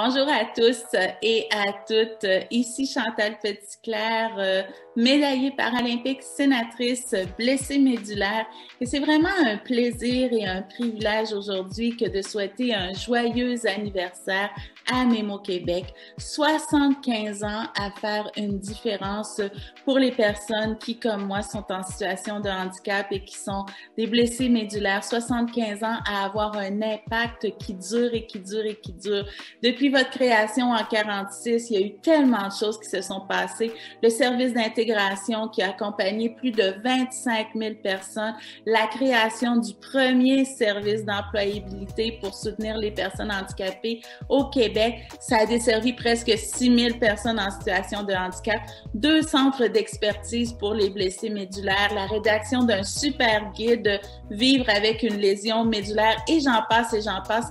Bonjour à tous et à toutes. Ici Chantal Petitclerc, médaillée paralympique, sénatrice, blessée médulaire. Et c'est vraiment un plaisir et un privilège aujourd'hui que de souhaiter un joyeux anniversaire à Mémo Québec. 75 ans à faire une différence pour les personnes qui, comme moi, sont en situation de handicap et qui sont des blessés médulaires. 75 ans à avoir un impact qui dure et qui dure et qui dure. Depuis votre création en 46, il y a eu tellement de choses qui se sont passées. Le service d'intégration qui a accompagné plus de 25 000 personnes, la création du premier service d'employabilité pour soutenir les personnes handicapées au Québec. Ça a desservi presque 6 000 personnes en situation de handicap, 2 centres d'expertise pour les blessés médulaires, la rédaction d'un super guide Vivre avec une lésion médulaire et j'en passe et j'en passe.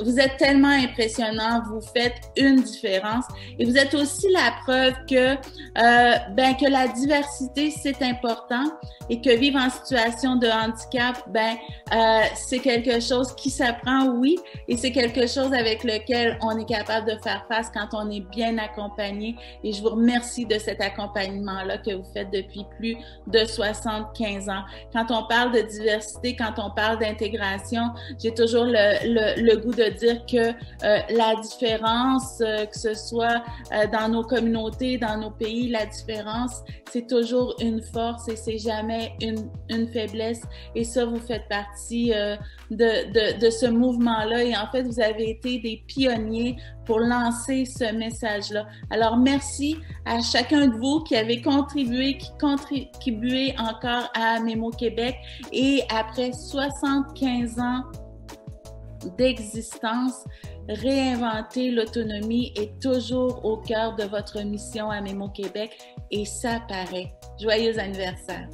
Vous êtes tellement impressionnants, vous faites une différence et vous êtes aussi la preuve que la diversité c'est important et que vivre en situation de handicap, c'est quelque chose qui s'apprend, oui, et c'est quelque chose avec lequel on est capable de faire face quand on est bien accompagné. Et je vous remercie de cet accompagnement-là que vous faites depuis plus de 75 ans. Quand on parle de diversité, quand on parle d'intégration, j'ai toujours le goût de dire que la différence, que ce soit dans nos communautés, dans nos pays, la différence, c'est toujours une force et c'est jamais une faiblesse. Et ça, vous faites partie de ce mouvement-là. Et en fait, vous avez été des pionniers pour lancer ce message-là. Alors, merci à chacun de vous qui avez contribué, qui contribuez encore à Mémo Québec. Et après 75 ans d'existence, réinventer l'autonomie est toujours au cœur de votre mission à Mémo Québec et ça paraît. Joyeux anniversaire!